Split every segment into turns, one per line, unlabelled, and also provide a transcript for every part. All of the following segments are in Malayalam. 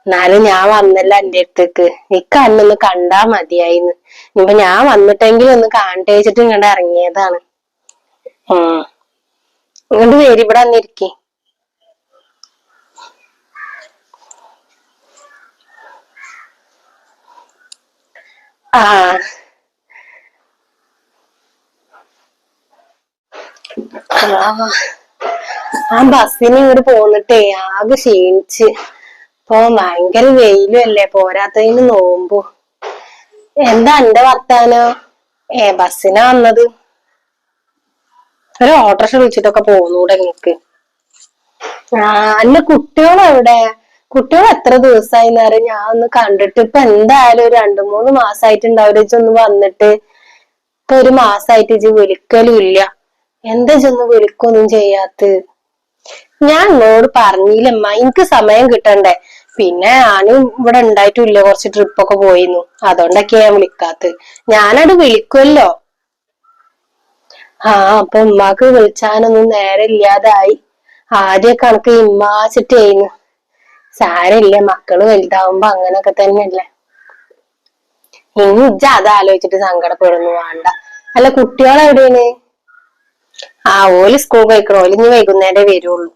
എന്നാലും ഞാൻ വന്നല്ല എന്റെ അടുത്തേക്ക് നിക്ക് അന്നൊന്ന് കണ്ടാ മതിയായിന്ന്. ഇപ്പൊ ഞാൻ വന്നിട്ടെങ്കിലും ഒന്ന് കാണട്ടെ വെച്ചിട്ട് ഇങ്ങോട്ട് ഇറങ്ങിയതാണ്. ഇങ്ങോട്ട് വരി, ഇവിടെ വന്നിരിക്കേ. ആ ആ ബസ്സിന് ഇങ്ങോട്ട് പോന്നിട്ടേ ആകെ ക്ഷീണിച്ച്. ഇപ്പൊ ഭയങ്കര വെയിലും അല്ലേ, പോരാത്തതിന് നോമ്പു. എന്താ എന്റെ വർത്താനോ? ബസ്സിനാ വന്നത്. ഒരു ഓട്ടോറിക്ഷ വിളിച്ചിട്ടൊക്കെ പോന്നൂടെ നിങ്ങക്ക്? അല്ല കുട്ടികളെവിടെ? കുട്ടികൾ എത്ര ദിവസമായിന്ന് ഞാൻ ഒന്ന് കണ്ടിട്ട്. ഇപ്പൊ എന്തായാലും ഒരു 2-3 മാസമായിട്ടുണ്ടാവില്ല ഇജ്ജൊന്ന് വന്നിട്ട്. ഇപ്പൊ ഒരു മാസമായിട്ട് ഇജ്ജ് വിളിക്കലും ഇല്ല. എന്താ ഇജ്ജൊന്ന് വിളിക്കൊന്നും ചെയ്യാത്ത? ഞാൻ നിന്നോട് പറഞ്ഞില്ലമ്മ, എനിക്ക് സമയം കിട്ടണ്ടേ. പിന്നെ ഞാനും ഇവിടെ ഉണ്ടായിട്ടില്ല, കുറച്ച് ട്രിപ്പൊക്കെ പോയിരുന്നു. അതുകൊണ്ടൊക്കെയാ ഞാൻ വിളിക്കാത്ത. ഞാനത് വിളിക്കുമല്ലോ. അപ്പൊ ഉമ്മാക്ക് വിളിച്ചാനൊന്നും നേരം ഇല്ലാതായി. ആദ്യമൊക്കെ കണക്ക് ഇമ്മാച്ചിട്ടായിരുന്നു. സാരമില്ല, മക്കള് വലുതാവുമ്പോ അങ്ങനൊക്കെ തന്നെയല്ലേ. ഇനി ഇജ്ജ് അതാലോചിച്ചിട്ട് സങ്കടപ്പെടുന്നു വേണ്ട. അല്ല കുട്ടികളെവിടെയാണ്? ഓല് സ്കൂൾ പോയിക്കണോ? ഓല് ഇനി വൈകുന്നേരേ വരുള്ളൂ.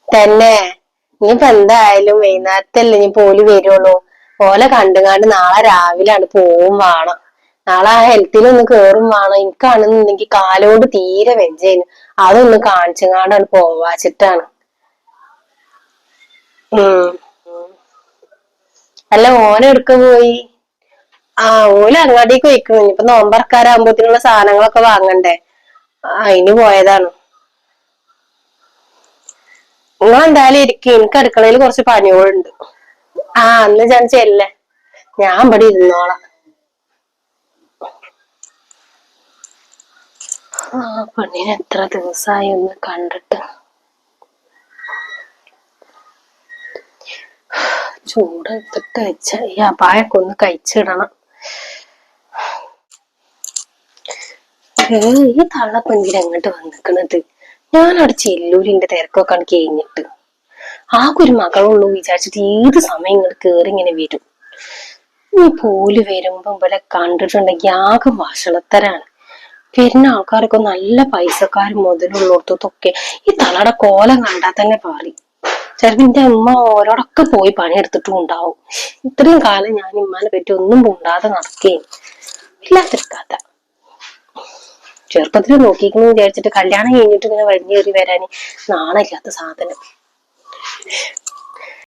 തന്നെ? ഇനിയിപ്പോ എന്തായാലും വൈകുന്നേരത്തല്ലേ ഇനി ഓല് വരുള്ളൂ. ഓലെ കണ്ടുകാണ്ട് നാളെ രാവിലെ പോവും വേണം. നാളെ ആ ഹെൽത്തിലൊന്ന് കേറും വേണം. എനിക്കാണെന്നുണ്ടെങ്കിൽ കാലോണ്ട് തീരെ വെജേന്. അതൊന്ന് കാണിച്ചങ്ങാണ്ടാണ് പോവാച്ചിട്ടാണ്. അല്ല ഓനെടുക്ക പോയി? ഓല് അങ്ങാടിക്ക് പോയിക്കണു. ഇനിയിപ്പോ നോമ്പറക്കാരാകുമ്പോത്തിനുള്ള സാധനങ്ങളൊക്കെ വാങ്ങണ്ടേ, അതിന് പോയതാണ്. നിങ്ങളെന്തായാലും ഇരിക്കും, എനിക്ക് അടുക്കളയിൽ കുറച്ച് പണികളുണ്ട്. അന്ന് ഞാൻ ചെല്ലേ, ഞാൻ ഇവിടെ ഇരുന്നോളാം. പെണ്ണിന് എത്ര ദിവസമായി ഒന്ന് കണ്ടിട്ട്. ചൂട് ഇതൊക്കെ വെച്ച ഈ അപായൊക്കെ ഒന്ന് കഴിച്ചിടണം. ഈ തള്ളപ്പെന്തിന് എങ്ങോട്ട് വന്നിക്കണത്? ഞാനവിടെ ചെല്ലൂരിന്റെ തിരക്കൊക്കെ കഴിഞ്ഞിട്ട് ഒരു മകളുള്ളൂ വിചാരിച്ചിട്ട് ഏത് സമയം ഇങ്ങോട്ട് കേറി ഇങ്ങനെ വരും. ഈ പോല് വരുമ്പോ ഇവിടെ കണ്ടിട്ടുണ്ടെങ്കിൽ ആകെ വഷളത്തരാണ്. വരുന്ന ആൾക്കാരൊക്കെ നല്ല പൈസക്കാരും മുതലുള്ളോടത്തൊക്കെ ഈ തലയുടെ കോലം കണ്ടാൽ തന്നെ പാറി. ചിലപ്പോ എന്റെ ഉമ്മ ഓരോടൊക്കെ പോയി പണിയെടുത്തിട്ടും ഉണ്ടാവും. ഇത്രയും കാലം ഞാൻ ഉമ്മാനെ പറ്റി ഒന്നും ഉണ്ടാതെ നടക്കുകയും ഇല്ലാത്തൊരു കഥ. ചെറുപ്പത്തിൽ നോക്കിക്കുന്നു വിചാരിച്ചിട്ട് കല്യാണം കഴിഞ്ഞിട്ട് ഇങ്ങനെ വലിഞ്ഞേറി വരാന് നാണമില്ലാത്ത സാധനം.